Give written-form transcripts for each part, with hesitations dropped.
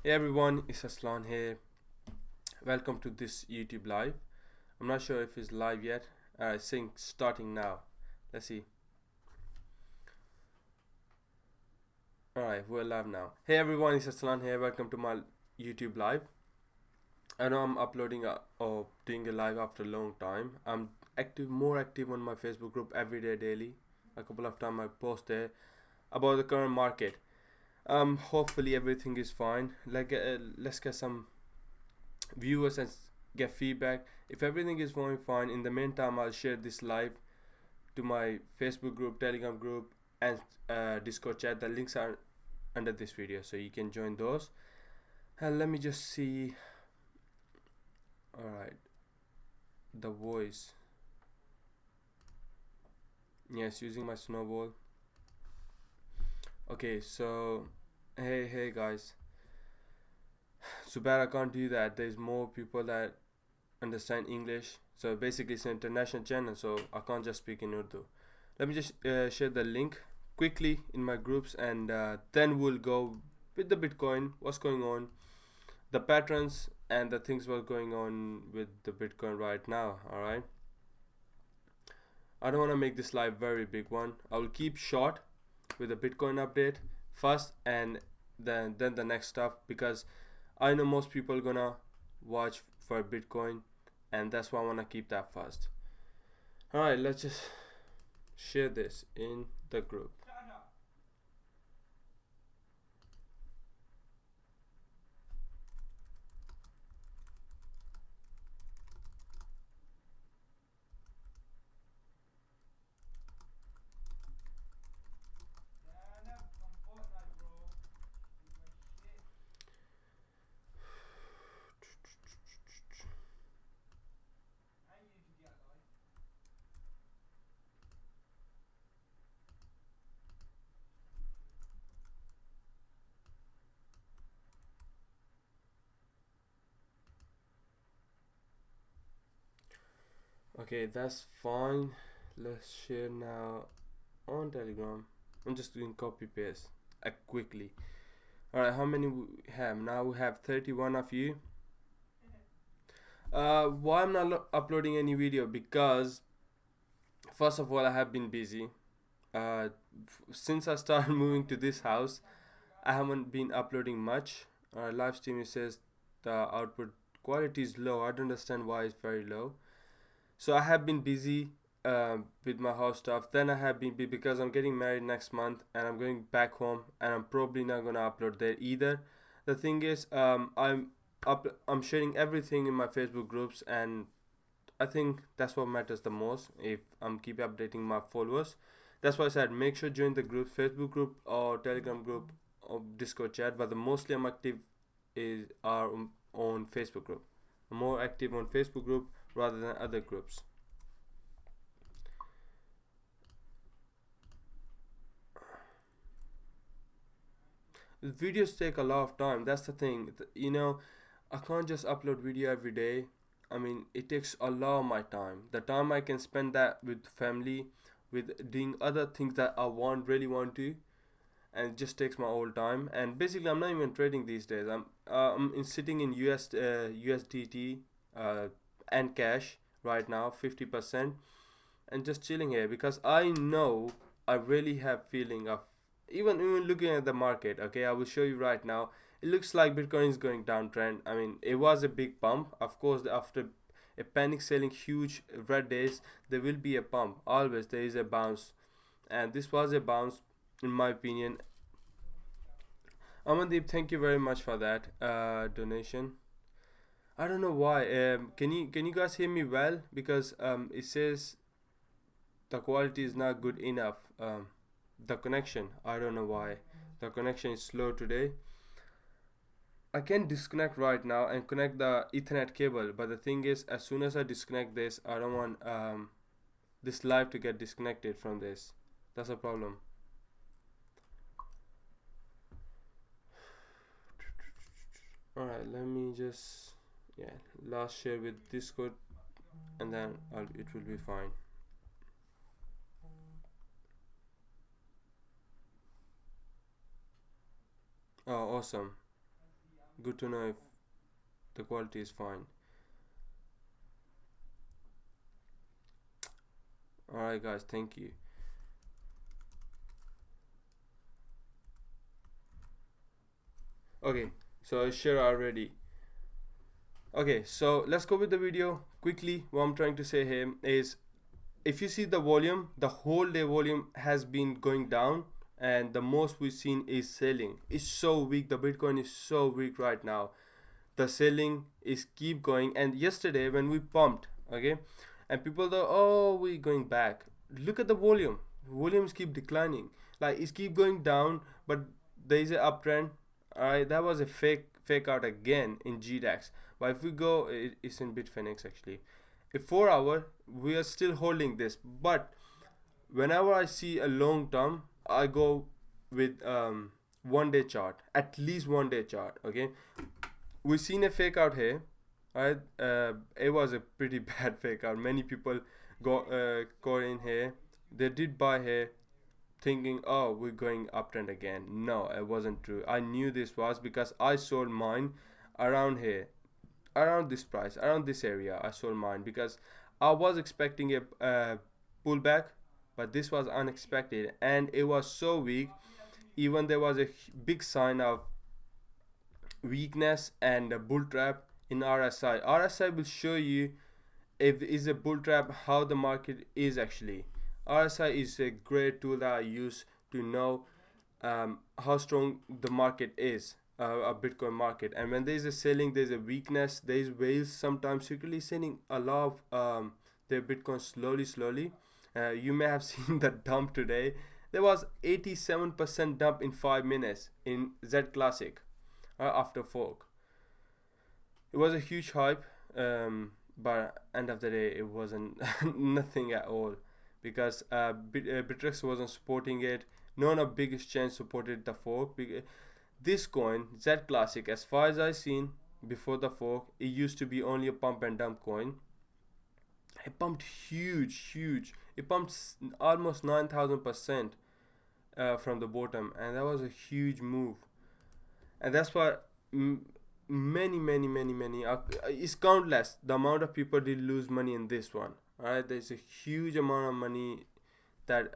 Hey everyone, it's Aslan here. Welcome to this YouTube live. I'm not sure if it's live yet. I think starting now. Let's see. Alright, we're live now. Hey everyone, it's Aslan here. Welcome to my YouTube live. I know I'm uploading or doing a live after a long time. I'm more active on my Facebook group every day, daily. A couple of times I post there about the current market. Hopefully everything is fine. Let's get some viewers and get feedback. If everything is going fine, in the meantime I'll share this live to my Facebook group, Telegram group, and Discord chat. The links are under this video, so you can join those. And let me just see. Alright, the voice. Yes, using my snowball. Okay, so hey guys. So bad I can't do that. There's more people that understand English. So basically it's an international channel, so I can't just speak in Urdu. Let me just share the link quickly in my groups, and then we'll go with the Bitcoin, what's going on, the patterns, and the things what's going on with the Bitcoin right now. Alright, I don't want to make this live very big one. I will keep short with the Bitcoin update first, and then the next stuff, because I know most people gonna watch for Bitcoin, and that's why I want to keep that first. Alright, let's just share this in the group. Okay, that's fine. Let's share now on Telegram. I'm just doing copy paste quickly. Alright, how many we have? Now we have 31 of you. Why I'm not uploading any video? Because first of all, I have been busy. Since I started moving to this house, I haven't been uploading much. Live stream, it says the output quality is low. I don't understand why it's very low. So I have been busy with my house stuff. Then I have been because I'm getting married next month and I'm going back home, and I'm probably not gonna upload there either. The thing is, I'm sharing everything in my Facebook groups, and I think that's what matters the most. If I'm keep updating my followers, that's why I said make sure join the group, Facebook group or Telegram group or Discord chat. But the mostly I'm active are on Facebook group. I'm more active on Facebook group rather than other groups. The videos take a lot of time. That's the thing. I can't just upload video every day. I mean, it takes a lot of my time. The time I can spend that with family, with doing other things that I really want to, and it just takes my whole time. And basically, I'm not even trading these days. I'm sitting in USDT and cash right now, 50%, and just chilling here because I know I really have feeling of even looking at the market. Okay, I will show you right now. It looks like Bitcoin is going downtrend. I mean, it was a big pump. Of course, after a panic selling huge red days, there will be a pump. Always there is a bounce, and this was a bounce in my opinion. Amandeep, thank you very much for that donation. I don't know why. Can you guys hear me well? Because it says the quality is not good enough. The connection, I don't know why the connection is slow today. I can disconnect right now and connect the Ethernet cable, but the thing is, as soon as I disconnect this, I don't want this live to get disconnected from this. That's a problem. Alright, let me just last share with Discord, and then it will be fine. Oh, awesome. Good to know if the quality is fine. Alright guys, thank you. Okay, so I share already. Okay, so let's go with the video quickly. What I'm trying to say here is, if you see the volume, the whole day volume has been going down, and the most we've seen is selling. It's so weak. The Bitcoin is so weak right now. The selling is keep going. And yesterday when we pumped, okay, and people thought, oh, we're going back. Look at the volume. Volumes keep declining. Like it's keep going down, but there is an uptrend. Alright, that was a fake out again in GDAX. But if we go, it's in Bitfinex actually. A 4 hour, we are still holding this. But whenever I see a long term, I go with 1 day chart, at least 1 day chart. Okay, we've seen a fake out here. Alright, it was a pretty bad fake out. Many people got in here. They did buy here, thinking, oh, we're going uptrend again. No, it wasn't true. I knew this was because I sold mine around here, around this price, around this area. I sold mine because I was expecting a pullback, but this was unexpected and it was so weak. Even there was a big sign of weakness and a bull trap in RSI. RSI will show you if it is a bull trap, how the market is actually. RSI is a great tool that I use to know how strong the market is, a Bitcoin market. And when there is a selling, there is a weakness. There is whales sometimes secretly selling a lot of their Bitcoin slowly. You may have seen the dump today. There was 87% dump in 5 minutes in Z Classic after fork. It was a huge hype, but end of the day, it wasn't nothing at all because Bittrex wasn't supporting it. None of big exchange supported the fork. This coin, Z Classic, as far as I seen before the fork, it used to be only a pump and dump coin. It pumped huge. It pumped almost 9,000% from the bottom, and that was a huge move. And that's why many it's countless the amount of people did lose money in this one. All right, there's a huge amount of money that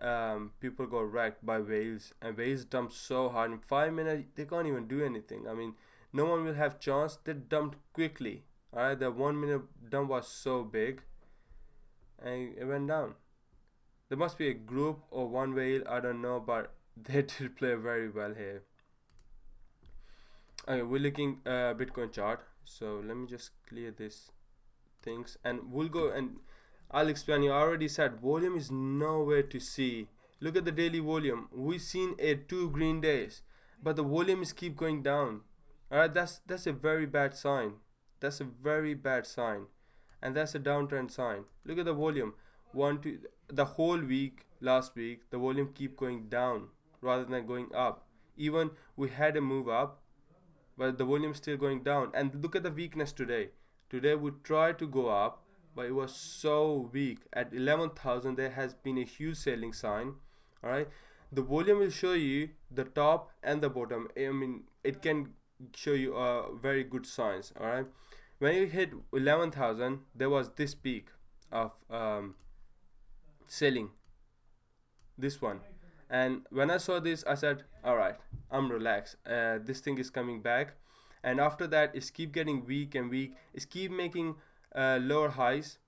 people got wrecked by whales, and whales dumped so hard in 5 minutes they can't even do anything. I mean, no one will have chance. They dumped quickly. All right, the 1 minute dump was so big and it went down. There must be a group or one whale, I don't know, but they did play very well here. Okay, we're looking Bitcoin chart, so let me just clear this things and we'll go and I'll explain you. I already said volume is nowhere to see. Look at the daily volume. We've seen 2 green days, but the volume is keep going down. Alright, that's a very bad sign. That's a very bad sign, and that's a downtrend sign. Look at the volume. The whole week, last week, the volume keep going down rather than going up. Even we had a move up, but the volume is still going down. And look at the weakness today. Today we tried to go up, but it was so weak. At 11,000 there has been a huge selling sign. All right, the volume will show you the top and the bottom. I mean, it can show you very good signs. All right, when you hit 11,000 there was this peak of selling, this one. And when I saw this, I said, all right, I'm relaxed. This thing is coming back. And after that, it's keep getting weak and weak. It's keep making lower highs.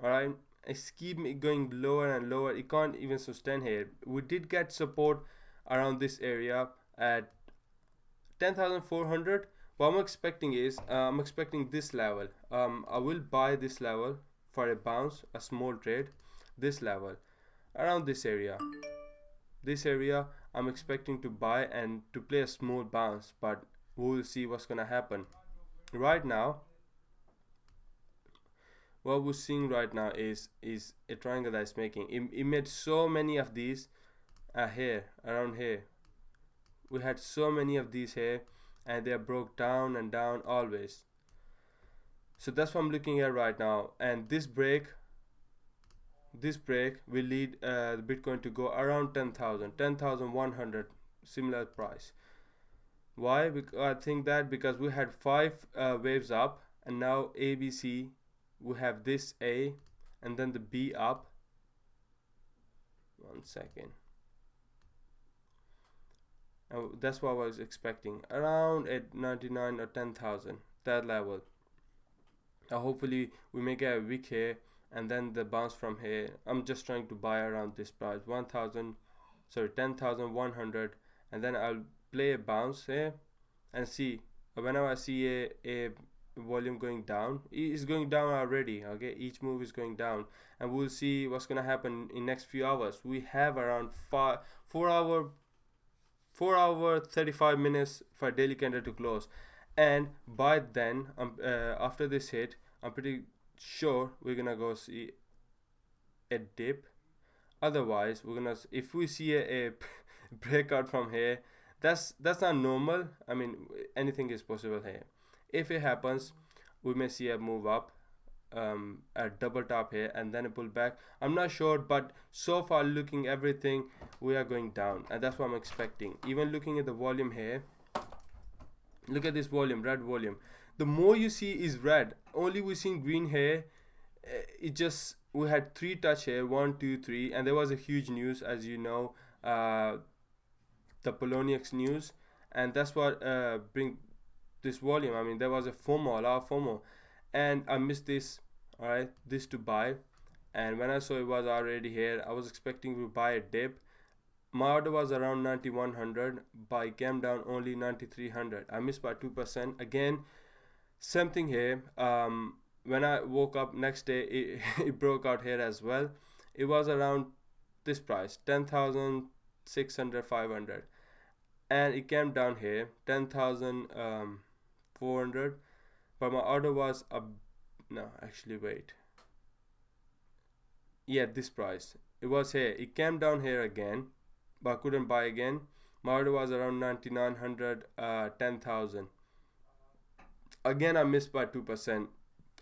All right, it's keep going lower and lower. It can't even sustain here. We did get support around this area at 10,400. What I'm expecting is I'm expecting this level. I will buy this level for a bounce, a small trade. This level around this area. This area I'm expecting to buy and to play a small bounce, but we will see what's gonna happen. Right now, what we're seeing right now is a triangle that is making. It made so many of these here, around here. We had so many of these here, and they broke down and down always. So that's what I'm looking at right now. And this break will lead the Bitcoin to go around 10,000, 10,100, similar price. Why? Because I think that because we had five waves up, and now A, B, C, we have this A, and then the B up. 1 second. And that's what I was expecting, around at 99 or 10,000, that level. Hopefully we may get a wick here, and then the bounce from here. I'm just trying to buy around this price, 1,000, sorry, 10,100, and then I'll play a bounce here and see. Whenever I see a volume going down, it is going down already. Okay, each move is going down, and we'll see what's gonna happen in next few hours. We have around 4 hour 35 minutes for daily candle to close, and by then after this hit, I'm pretty sure we're gonna go see a dip. Otherwise, we're gonna, if we see a breakout from here, that's not normal. I mean, anything is possible here. If it happens, we may see a move up, a double top here, and then a pullback. I'm not sure, but so far looking everything, we are going down, and that's what I'm expecting. Even looking at the volume here, look at this volume, red volume. The more you see is red, only we seen green here. It just, we had three touch here, 1 2 3, and there was a huge news, as you know, the Polonius news, and that's what bring this volume. I mean, there was a FOMO, a lot of FOMO, and I missed this. All right, this to buy, and when I saw it was already here, I was expecting to buy a dip. My order was around 9100, but it came down only 9300. I missed by 2%. Again, same thing here. When I woke up next day, it broke out here as well. It was around this price, 10,600, 500, and it came down here 10,400, but my order was a, no, actually wait, yeah, this price, it was here. It came down here again, but I couldn't buy again. My order was around 9,900, 10,000. Again, I missed by 2%.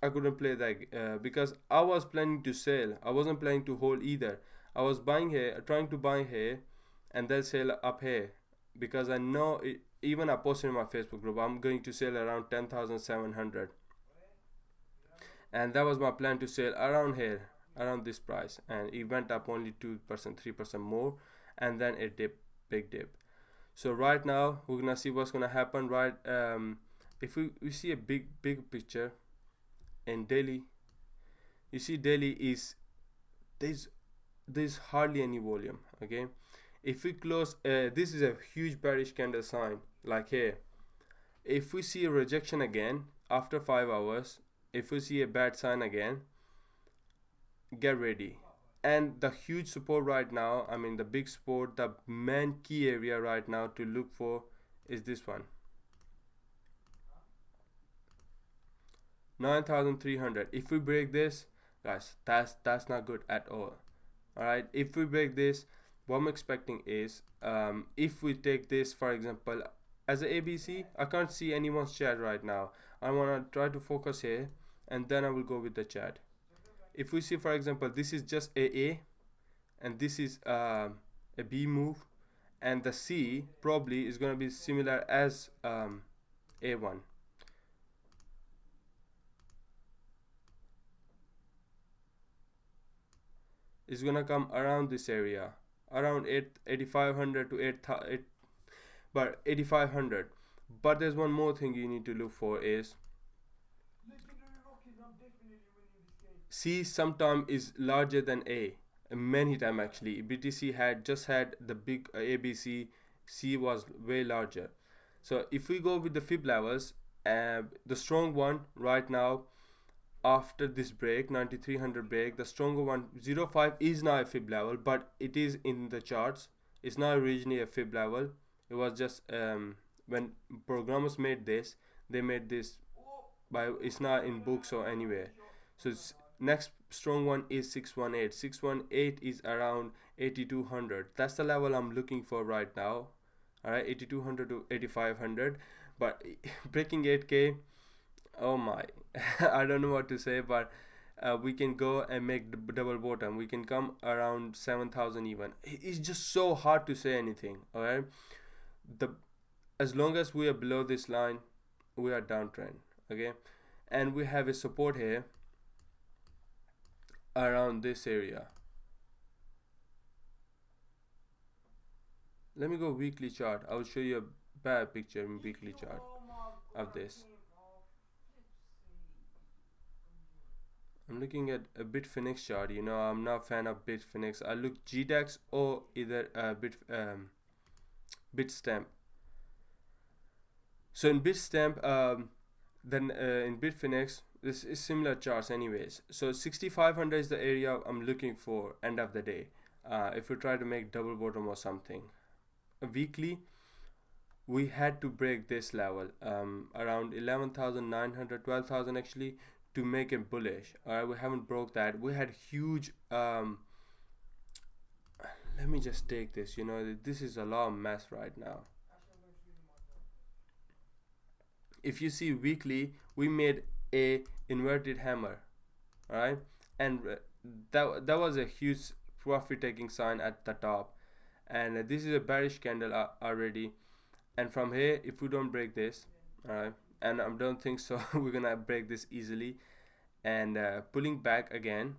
I couldn't play that because I was planning to sell. I wasn't planning to hold either. I was buying here, trying to buy here, and then sell up here, because I know it, even I posted in my Facebook group, I'm going to sell around 10,700, and that was my plan to sell around here, around this price, and it went up only 2%, 3% more, and then a dip, big dip. So right now we're gonna see what's gonna happen, right? If we see a big picture in daily, you see daily is, there's hardly any volume. Okay, if we close, this is a huge bearish candle sign, like here. If we see a rejection again after 5 hours, if we see a bad sign again, get ready. And the huge support right now, I mean the big support, the main key area right now to look for is this one, 9,300. If we break this, guys, that's not good at all. All right, if we break this, what I'm expecting is, if we take this for example as a ABC, I can't see anyone's chat right now. I want to try to focus here, and then I will go with the chat. If we see for example this is just A, and this is a B move, and the C probably is going to be similar as A1. Is gonna come around this area, around 8,500 to 8, but 8,500. But there's one more thing you need to look for is C sometime is larger than A, many time actually. BTC had just had the big ABC, C was way larger. So if we go with the fib levels, the strong one right now after this break, 9300 break, the stronger one, 05 is now a fib level, but it is in the charts. It's not originally a fib level. It was just when programmers made this, they made this by, it's not in books or anywhere. So it's, next strong one is 618. 618 is around 8200. That's the level I'm looking for right now. All right, 8200 to 8500. But breaking 8k, oh my, I don't know what to say, but we can go and make the double bottom. We can come around 7,000 even. It's just so hard to say anything. All right, the as long as we are below this line, we are downtrend. Okay, and we have a support here around this area. Let me go weekly chart. I will show you a bad picture in weekly chart of this. I'm looking at a Bitfinex chart. You know, I'm not a fan of Bitfinex. I look GDAX or either Bitstamp. So in Bitstamp, then in Bitfinex, this is similar charts anyways. So 6500 is the area I'm looking for end of the day. If we try to make double bottom or something, weekly, we had to break this level around 11,900, 12,000 actually, to make it bullish. Alright, we haven't broke that. We had huge let me just take this. You know, this is a lot of mess right now. If you see weekly, we made a inverted hammer. Alright, and that was a huge profit taking sign at the top, and this is a bearish candle already. And from here, if we don't break this, alright, and I don't think so we're gonna break this easily, and pulling back again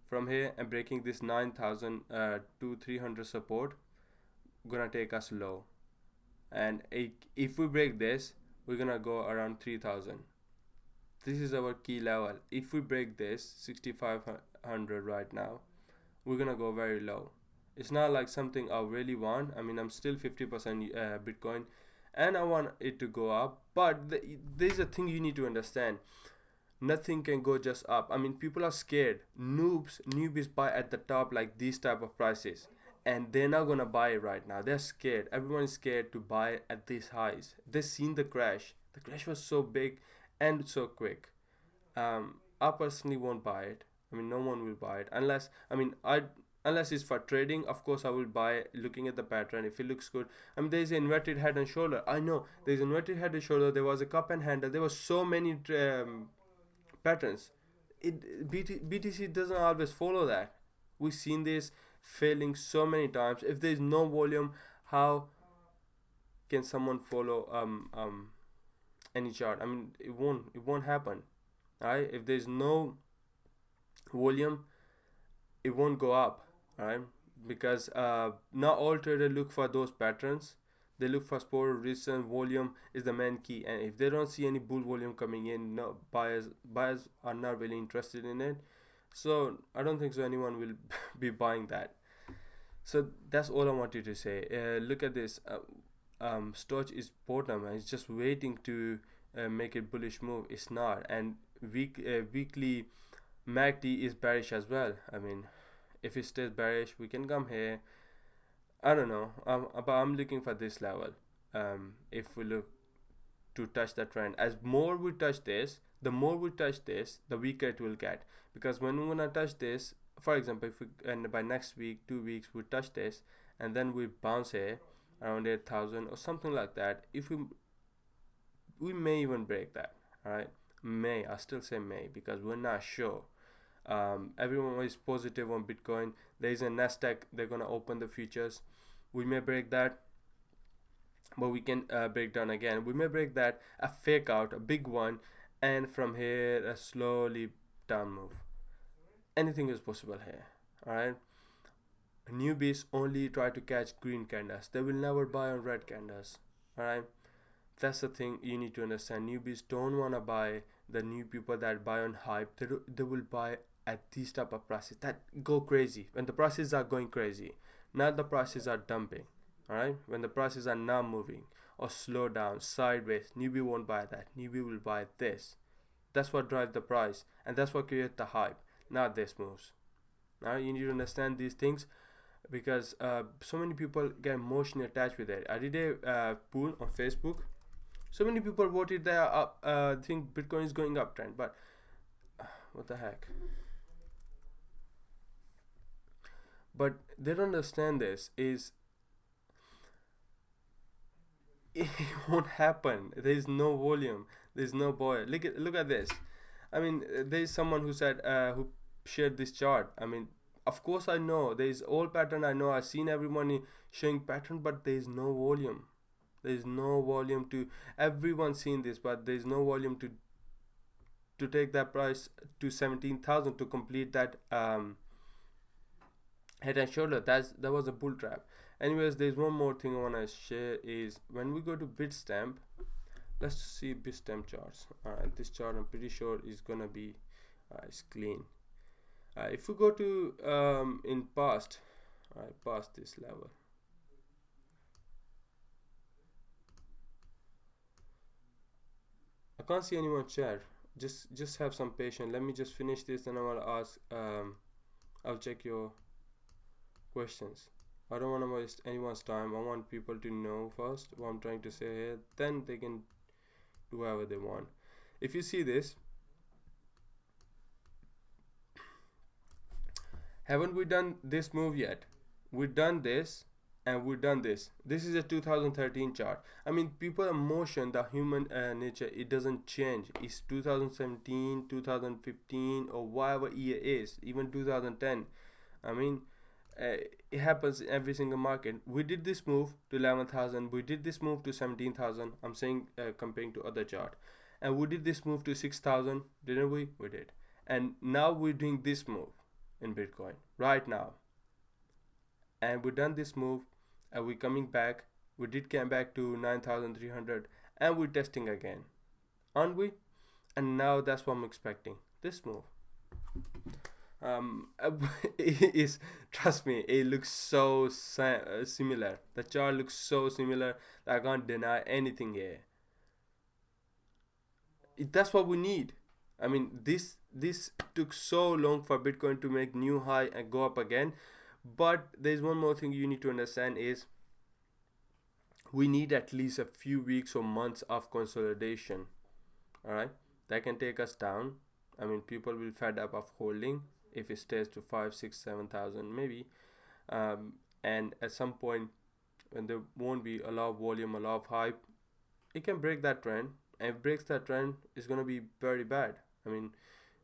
from here and breaking this 9,000 to 300 support, gonna take us low. And if we break this, we're gonna go around 3,000. This is our key level. If we break this 6,500 right now, we're gonna go very low. It's not like something I really want. I mean, I'm still 50% Bitcoin, and I want it to go up. But there's a thing you need to understand. Nothing can go just up. I mean, people are scared. Newbies buy at the top like these type of prices, and they're not gonna buy it right now. They're scared. Everyone is scared to buy at these highs. They've seen the crash. The crash was so big and so quick. I personally won't buy it. I mean, no one will buy it unless, I mean, unless it's for trading. Of course, I will buy it, looking at the pattern. If it looks good, I mean, there's an inverted head and shoulder. I know there's inverted head and shoulder. There was a cup and handle. There was so many patterns. BTC doesn't always follow that. We've seen this failing so many times. If there's no volume, how can someone follow any chart? I mean, it won't happen. Alright, if there's no volume, it won't go up. Alright, because not all traders look for those patterns. They look for support, resistance, volume is the main key. And if they don't see any bull volume coming in, no, buyers are not really interested in it. So I don't think so anyone will be buying that. So that's all I wanted to say. Look at this. Storch is bottom and it's just waiting to make a bullish move. It's not. And weekly MACD is bearish as well. I mean, if it stays bearish, we can come here. I don't know, but I'm looking for this level. If we look to touch the trend, as more we touch this, the more we touch this, the weaker it will get. Because when we're gonna touch this, for example, if we, and by next week, 2 weeks, we touch this, and then we bounce here around 8,000 or something like that. If we may even break that. All right, may. I still say may because we're not sure. Everyone is positive on Bitcoin. There is a Nasdaq. They're gonna open the futures. We may break that, but we can break down again. We may break that, a fake out, a big one, and from here a slowly down move. Anything is possible here. All right. Newbies only try to catch green candles. They will never buy on red candles. All right. That's the thing you need to understand. Newbies don't wanna buy. The new people that buy on hype, they will buy at these type of prices that go crazy when the prices are going crazy, not the prices are dumping. All right, when the prices are not moving or slow down sideways, newbie won't buy that. Newbie will buy this. That's what drives the price, and that's what creates the hype, not this moves. Now you need to understand these things because so many people get emotionally attached with it. I did a poll on Facebook. So many people voted that think Bitcoin is going uptrend, but what the heck? But they don't understand this is it won't happen. There is no volume. There is no boy. Look at this. I mean, there is someone who said who shared this chart. I mean, of course I know there is old pattern. I know I've seen everyone showing pattern, but there is no volume. There's no volume to, everyone's seen this, but there's no volume to take that price to 17,000 to complete that head and shoulder. That was a bull trap. Anyways, there's one more thing I want to share is when we go to Bitstamp. Let's see Bitstamp charts. Alright, this chart I'm pretty sure is gonna be it's clean. If we go to in past, past this level, I can't see anyone chat. Just have some patience. Let me just finish this, and I want to ask. I'll check your questions. I don't want to waste anyone's time. I want people to know first what I'm trying to say here. Then they can do whatever they want. If you see this, haven't we done this move yet? We've done this and we've done this. This is a 2013 chart. I mean, people emotion, the human nature, it doesn't change. It's 2017, 2015, or whatever year is, even 2010. I mean, it happens in every single market. We did this move to 11,000. We did this move to 17,000. I'm saying comparing to other chart. And we did this move to 6,000, didn't we? We did. And now we're doing this move in Bitcoin right now. And we done this move and we're coming back. We did come back to 9,300 and we're testing again, aren't we? And now that's what I'm expecting, this move. It is, trust me, it looks so similar. The chart looks so similar that I can't deny anything here. That's what we need. I mean, this took so long for Bitcoin to make new high and go up again. But there's one more thing you need to understand is we need at least a few weeks or months of consolidation. All right, that can take us down. I mean, people will fed up of holding if it stays to 5, 6, 7,000 maybe. And at some point when there won't be a lot of volume, a lot of hype, it can break that trend. And if it breaks that trend, it's gonna be very bad. I mean,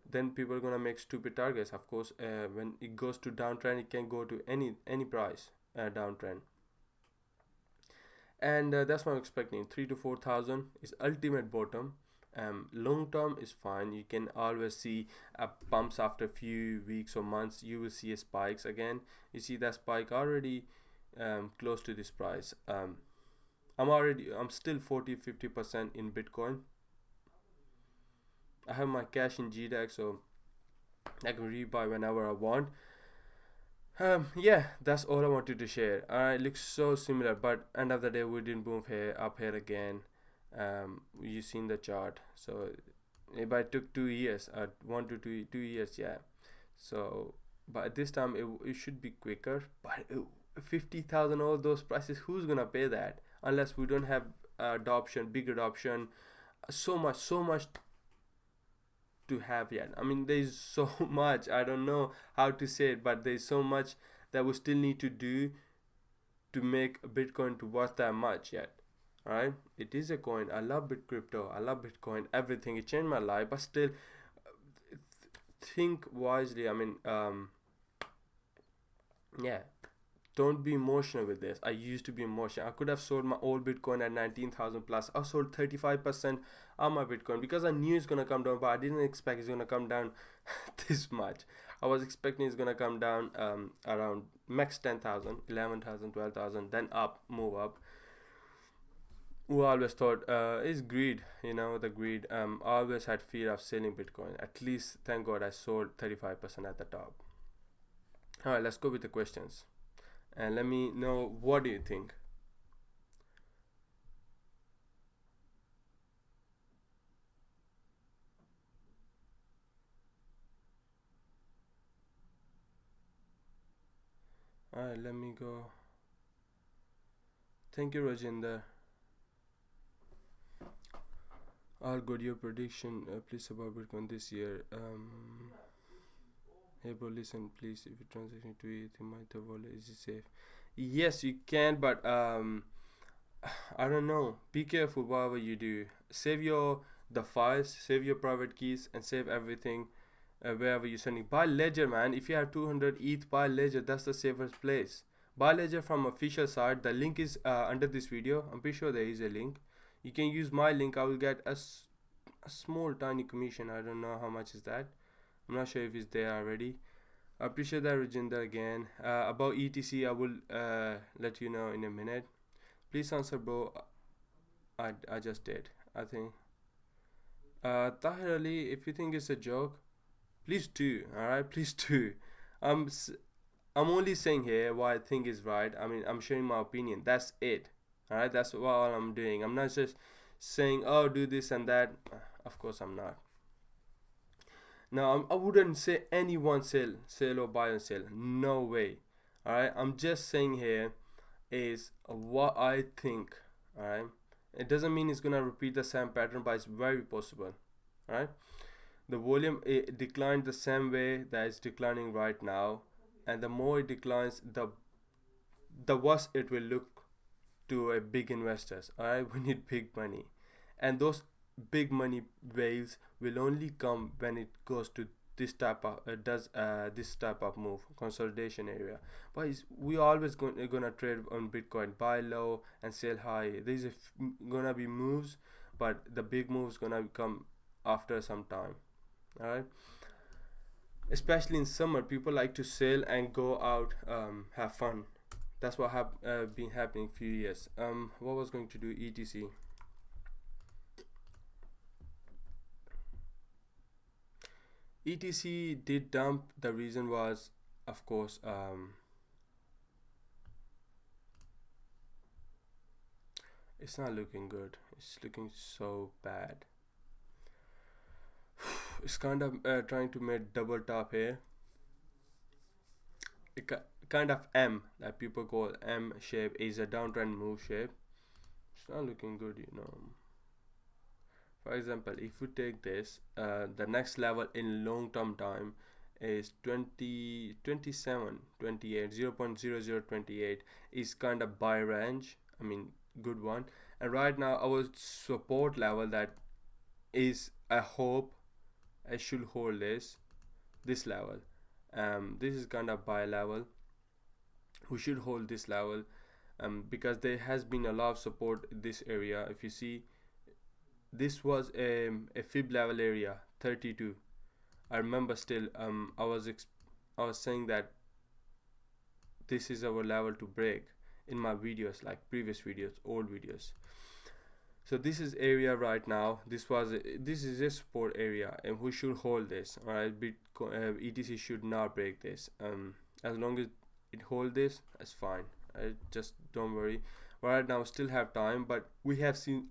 then people are gonna make stupid targets. Of course, when it goes to downtrend, it can go to any price downtrend, and that's what I'm expecting. 3 to 4,000 is ultimate bottom. Long term is fine. You can always see bumps after a few weeks or months. You will see a spikes again. You see that spike already close to this price. I'm still 40-50% in Bitcoin. I have my cash in GDAX, so I can rebuy whenever I want. Yeah, that's all I wanted to share. It looks so similar, but end of the day we didn't move here up here again. You seen the chart, so but it took 2 years, 1 to 2 years, yeah. So, but this time it should be quicker. But 50,000, all those prices, who's gonna pay that? Unless we don't have adoption, big adoption, so much to have yet. I mean, there's so much, I don't know how to say it, but there's so much that we still need to do to make Bitcoin to worth that much yet. Alright, it is a coin. I love crypto, I love Bitcoin, everything. It changed my life, but still think wisely. I mean, yeah, don't be emotional with this. I used to be emotional. I could have sold my old Bitcoin at 19,000 plus. I sold 35% of my Bitcoin because I knew it's gonna come down, but I didn't expect it's gonna come down this much. I was expecting it's gonna come down around max 10,000, 11,000, 12,000, then up, move up. We always thought it's greed, the greed. I always had fear of selling Bitcoin. At least, thank God, I sold 35% at the top. All right, let's go with the questions. And let me know, what do you think? Alright, let me go. Thank you, Rajinder. All good. Your prediction, please, about Bitcoin this year. Hey bro, listen, please. If you transaction to it, you might have wallet. Is it safe? Yes, you can, but I don't know. Be careful whatever you do. Save the files, save your private keys, and save everything wherever you're sending. Buy Ledger, man. If you have 200 ETH, buy Ledger. That's the safest place. Buy ledger from official site. The link is under this video. I'm pretty sure there is a link. You can use my link. I will get a small tiny commission. I don't know how much is that. I'm not sure if it's there already. I appreciate that, Rajinder, again. About ETC, I will let you know in a minute. Please answer, bro. I just did, I think. Tahir Ali, if you think it's a joke, please do. Alright, please do. I'm only saying here what I think is right. I mean, I'm sharing my opinion. That's it. Alright, that's all I'm doing. I'm not just saying, oh, do this and that. Of course, I'm not. Now, I wouldn't say anyone sell or buy and sell. No way. Alright, I'm just saying here is what I think. Alright, it doesn't mean it's gonna repeat the same pattern, but it's very possible. Alright, the volume it declined the same way that it's declining right now, and the more it declines, the worse it will look to a big investors. Alright, we need big money, and those big money whales will only come when it goes to this type of this type of move, consolidation area. But we always gonna trade on Bitcoin, buy low and sell high. There's gonna be moves, but the big moves gonna come after some time. All right, especially in summer, people like to sell and go out, have fun. That's what have been happening few years. What was going to do ETC? ETC did dump. The reason was, of course, it's not looking good. It's looking so bad. It's kind of trying to make double top here. Kind of M, that people call M shape, is a downtrend move shape. It's not looking good, you know. For example, if you take this, the next level in long term time is 27, 28, 0.0028 is kind of buy range. I mean, good one. And right now our support level, that is, I hope I should hold this level. This is kind of buy level. We should hold this level, because there has been a lot of support in this area. If you see, this was a fib level area 32. I remember still, I was saying that this is our level to break in my videos, like previous videos, old videos. So this is area right now. This is a support area, and we should hold this. All right, Bitcoin, ETC should not break this. As long as it hold this, that's fine. Just don't worry. Right now, still have time, but we have seen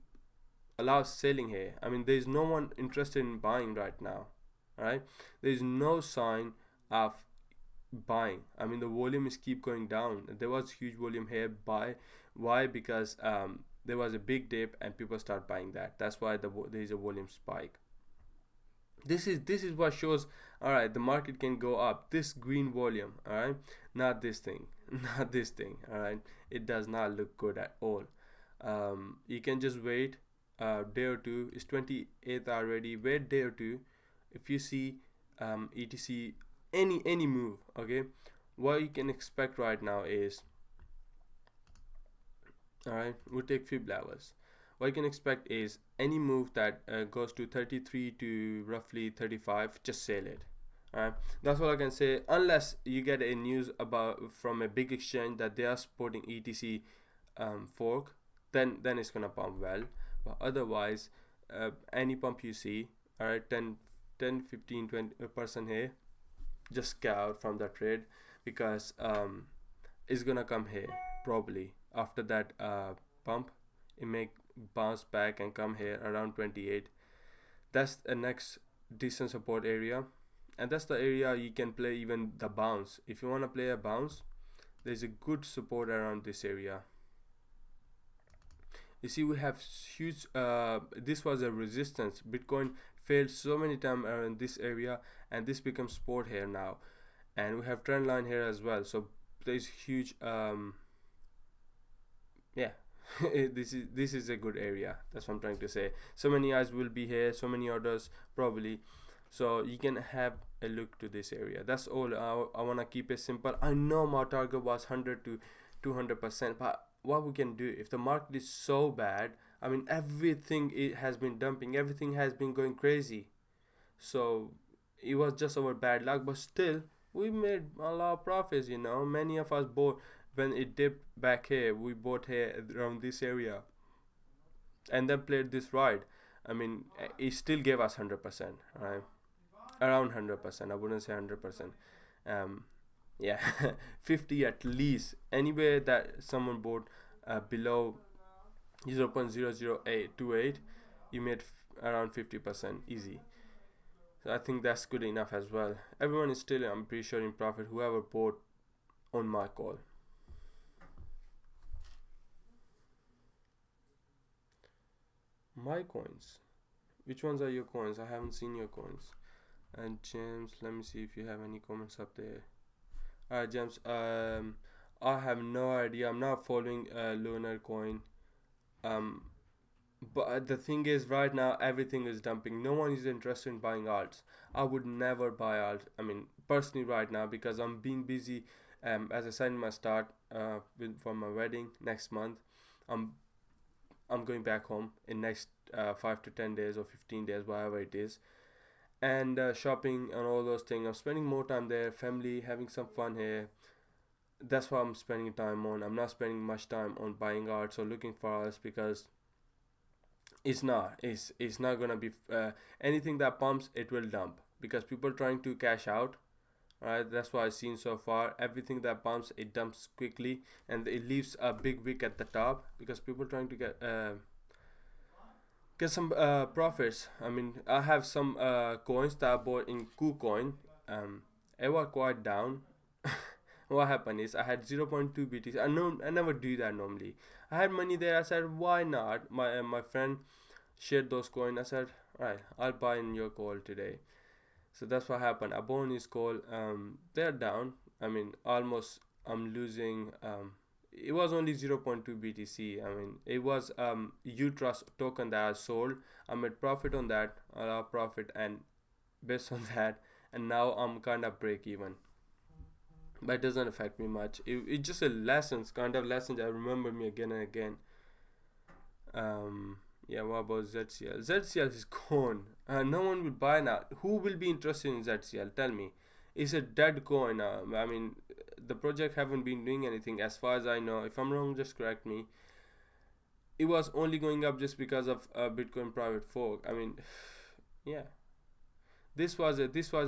a lot of selling here. I mean, there is no one interested in buying right now. All right, there is no sign of buying. I mean, the volume is keep going down. There was huge volume here. Why? Because there was a big dip and people start buying that. That's why there is a volume spike. This is what shows, all right, the market can go up. This green volume, all right, not this thing, not this thing, all right. It does not look good at all. You can just wait day or two. It's 28th already. Wait day or two. If you see ETC any move, okay, what you can expect right now is, all right, we'll take fib levels. What you can expect is any move that goes to 33 to roughly 35, just sell it. Alright, that's what I can say, unless you get a news about from a big exchange that they are supporting ETC fork, then it's gonna pump well. But otherwise, any pump you see, alright, 10 15 20% here, just get out from that trade, because it's gonna come here probably after that pump. It may bounce back and come here around 28. That's the next decent support area, and that's the area you can play even the bounce. If you want to play a bounce, there's a good support around this area. You see, we have huge this was a resistance. Bitcoin failed so many times around this area, and this becomes support here now, and we have trend line here as well. So there's huge yeah. this is a good area. That's what I'm trying to say. So many eyes will be here, so many orders probably. So you can have a look to this area. That's all. I want to keep it simple. I know my target was 100 to 200%, but what we can do if the market is so bad, I mean everything it has been dumping, everything has been going crazy. So it was just our bad luck, but still we made a lot of profits. Many of us bought when it dipped back here. We bought here around this area and then played this ride. I mean, it still gave us 100%, right? Around 100%. I wouldn't say 100%. Um, yeah, 50 at least. Anywhere that someone bought below 0.00828, you made around 50% easy. So I think that's good enough as well. Everyone is still, I'm pretty sure, in profit. Whoever bought on my call. My coins. Which ones are your coins? I haven't seen your coins. And James, let me see if you have any comments up there. Alright, James. I have no idea. I'm not following Lunar Coin. Um, but the thing is, right now everything is dumping. No one is interested in buying alts. I would never buy alt. I mean, personally, right now because I'm being busy. As I said in my start, for my wedding next month, I'm I'm going back home in next 5 to 10 days or 15 days, whatever it is, and shopping and all those things. I'm spending more time there, family, having some fun here. That's what I'm spending time on. I'm not spending much time on buying arts or looking for arts because it's not gonna be anything that pumps. It will dump because people trying to cash out. Right, that's what I've seen so far. Everything that pumps, it dumps quickly, and it leaves a big wick at the top because people trying to get some profits. I mean, I have some coins that I bought in KuCoin. It was quite down. What happened is I had 0.2 BTC. I never do that normally. I had money there. I said, why not? My friend shared those coins. I said, right, I'll buy in your call today. So that's what happened. A bonus call. They're down. I mean, almost. I'm losing. It was only 0.2 BTC. I mean, it was Utrust token that I sold. I made profit on that. A lot of profit, and based on that, and now I'm kind of break even. But it doesn't affect me much. It's just a lessons, kind of lessons that remember me again and again. Yeah, what about ZCL? ZCL is gone. No one will buy now. Who will be interested in ZCL? Tell me. It's a dead coin now. I mean, the project haven't been doing anything as far as I know. If I'm wrong, just correct me. It was only going up just because of Bitcoin private fork. I mean, yeah. This was a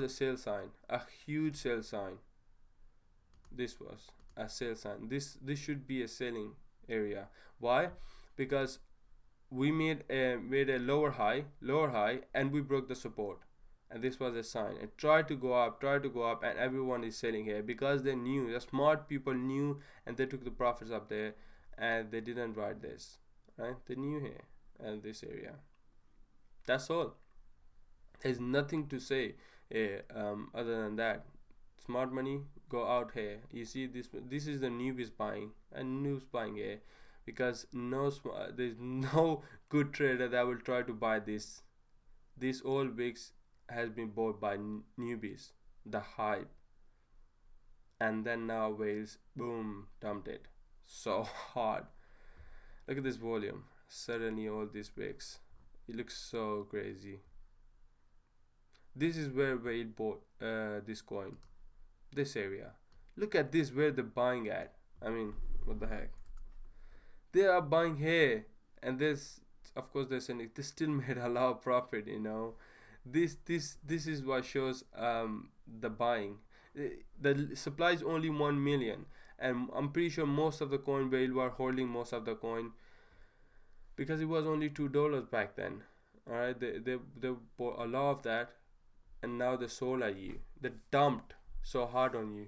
sale sign, a huge sale sign. This was a sale sign. This should be a selling area. Why? Because we made a lower high, and we broke the support, and this was a sign. It tried to go up, and everyone is selling here because they knew. The smart people knew, and they took the profits up there, and they didn't ride this. Right? They knew here and this area. That's all. There's nothing to say other than that. Smart money, go out here. You see this. This is the newbies buying, and noobs buying here because there's no good trader that will try to buy this. This old wigs has been bought by newbies, the hype, and then now whales boom dumped it so hard. Look at this volume. Suddenly all these wigs, it looks so crazy. This is where whale bought this coin, this area. Look at this, where they're buying at. I mean, what the heck? They are buying here, and this, of course, they're saying they still made a lot of profit. This is what shows the buying. The supply is only 1 million, and I'm pretty sure most of the coin whale were holding most of the coin because it was only $2 back then. All right, they bought a lot of that, and now they sold at you. They dumped so hard on you.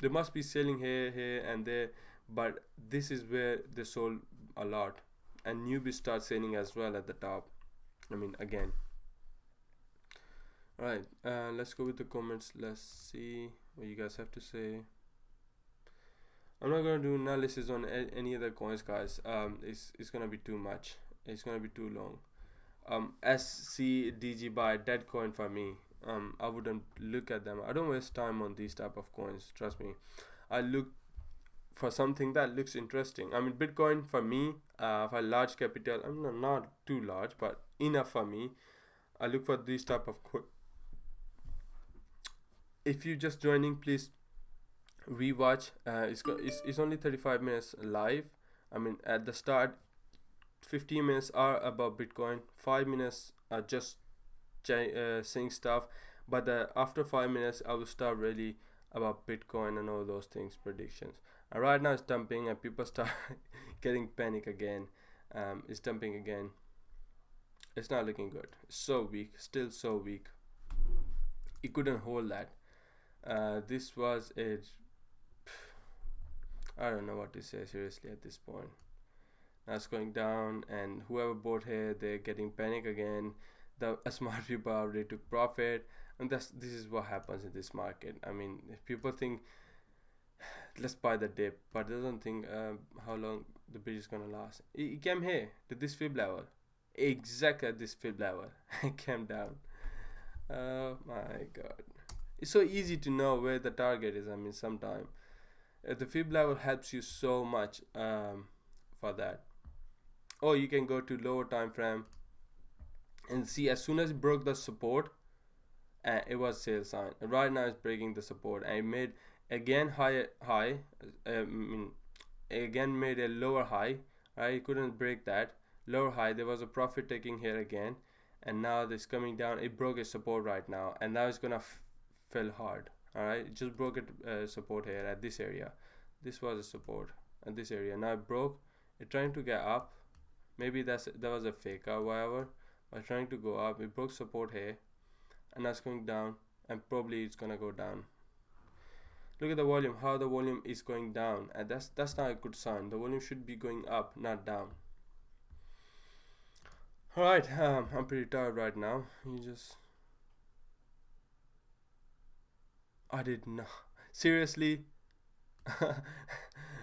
They must be selling here, and there, but this is where they sold a lot, and newbies start selling as well at the top. I mean, again. All right, let's go with the comments. Let's see what you guys have to say. I'm not gonna do analysis on any other coins, guys. It's gonna be too much. It's gonna be too long. SCDG buy dead coin for me. I wouldn't look at them. I don't waste time on these type of coins, trust me. I look for something that looks interesting. I mean, Bitcoin for me, for large capital, I'm not too large, but enough for me. I look for these type of if you just joining, please rewatch. It's only 35 minutes live. I mean, at the start 15 minutes are about Bitcoin, 5 minutes are just saying stuff, but after 5 minutes I will start really about Bitcoin and all those things, predictions. And right now it's dumping and people start getting panic again. It's dumping again. It's not looking good. It's so weak, still so weak. It couldn't hold that. This was a, I don't know what to say seriously at this point. Now it's going down, and whoever bought here, they're getting panic again. The smart people already took profit, and this is what happens in this market. I mean, if people think let's buy the dip, but they don't think how long the bridge is gonna last. It came here to this fib level, exactly at this fib level. It came down. Oh my god, it's so easy to know where the target is. I mean, sometimes the fib level helps you so much for that. Or you can go to lower time frame and see, as soon as it broke the support, it was sale sign. Right now it's breaking the support and it made again high. I mean, again made a lower high. Right, it couldn't break that lower high. There was a profit taking here again, and now this coming down. It broke a support right now, and now it's gonna fell hard. All right, it just broke a support here at this area. This was a support at this area. Now it broke. It's trying to get up. Maybe that was a fake or whatever, but trying to go up. It broke support here, and now it's going down, and probably it's gonna go down. Look at the volume, how the volume is going down, and that's not a good sign. The volume should be going up, not down. All right, I'm pretty tired right now. I did not seriously.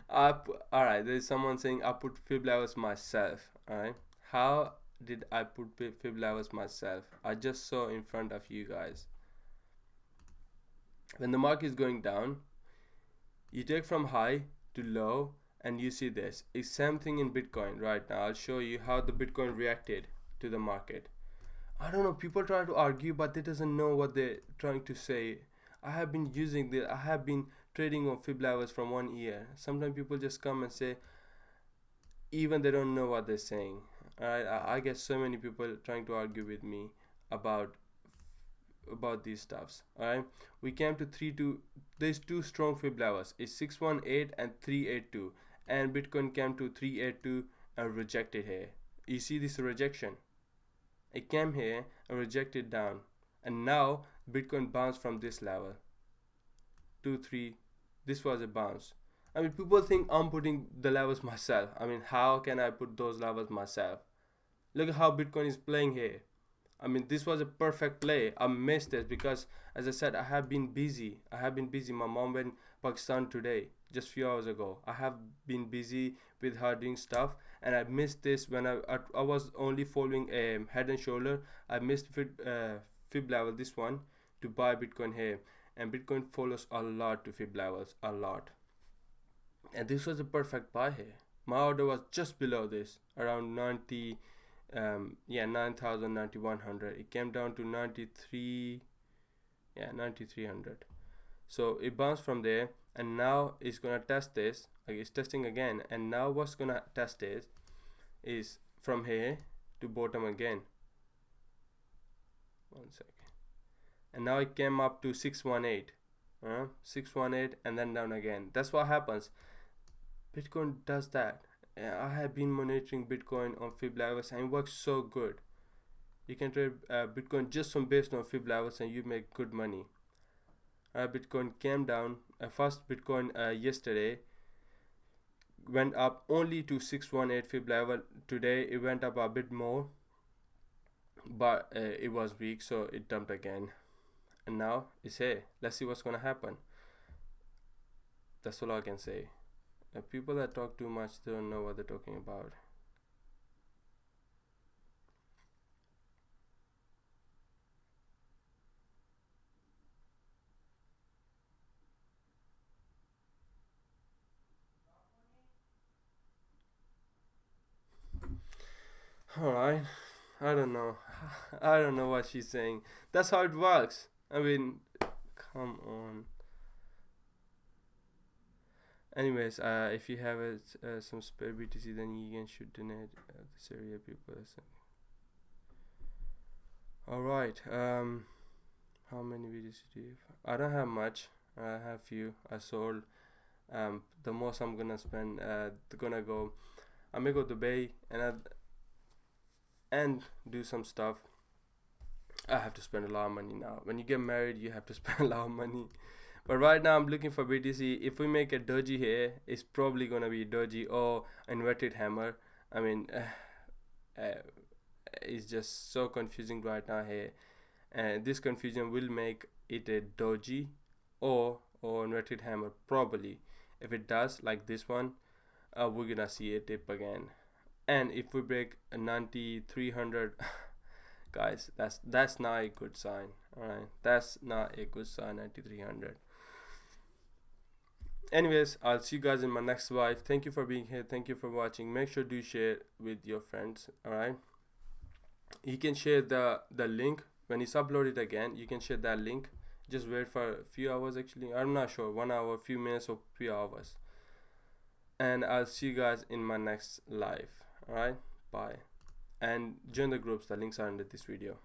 Alright, there's someone saying I put fib levels myself. Alright, how did I put fib levels myself? I just saw in front of you guys. When the market is going down, you take from high to low, and you see this. It's same thing in Bitcoin right now. I'll show you how the Bitcoin reacted to the market. I don't know, people try to argue, but they doesn't know what they're trying to say. I have been trading on fib levels from 1 year. Sometimes people just come and say, even they don't know what they're saying. Alright, I get so many people trying to argue with me about these stuffs. Alright, we came to 3-2. There's two strong fib levels. It's 618 and 382, and Bitcoin came to 382 and rejected here. You see this rejection? It came here and rejected down, and now Bitcoin bounced from this level 2-3. This was a bounce. I mean, people think I'm putting the levels myself. I mean, how can I put those levels myself? Look at how Bitcoin is playing here. I mean, this was a perfect play. I missed it because, as I said, I have been busy. My mom went Pakistan today, just few hours ago. I have been busy with her doing stuff, and I missed this when I was only following a head and shoulder. I missed fib level, this one, to buy Bitcoin here, and Bitcoin follows a lot to fib levels, a lot. And this was a perfect buy here. My order was just below this, around 90. 9,000, 9,100. It came down to 93. 9,300. So it bounced from there, and now it's gonna test this. Like, it's testing again, and now what's gonna test is from here to bottom again. 1 second. And now it came up to 618. 618, and then down again. That's what happens. Bitcoin does that. I have been monitoring Bitcoin on fib levels, and it works so good. You can trade Bitcoin just from based on fib levels, and you make good money. Bitcoin came down. First Bitcoin yesterday went up only to 618 fib level. Today it went up a bit more, but it was weak, so it dumped again. And now it's here. Let's see what's gonna happen. That's all I can say. People that talk too much don't know what they're talking about. All right. I don't know. I don't know what she's saying. That's how it works. I mean, come on. Anyways, if you have some spare BTC, then you can should donate this area people. All right. How many BTC do you have? I don't have much. I have few. I sold. The most I'm gonna spend. Gonna go. I may go to Dubai and do some stuff. I have to spend a lot of money now. When you get married, you have to spend a lot of money. But right now, I'm looking for BTC. If we make a doji here, it's probably gonna be doji or inverted hammer. I mean, uh, it's just so confusing right now here, and this confusion will make it a doji or inverted hammer probably. If it does, like this one, we're gonna see a dip again. And if we break a 9300, guys, that's not a good sign. All right, that's not a good sign. 9300. Anyways, I'll see you guys in my next live. Thank you for being here. Thank you for watching. Make sure to share with your friends. All right, you can share the link when it's uploaded again. You can share that link. Just wait for a few hours. Actually, I'm not sure, 1 hour, few minutes, or few hours. And I'll see you guys in my next live. All right, bye. And join the groups. The links are under this video.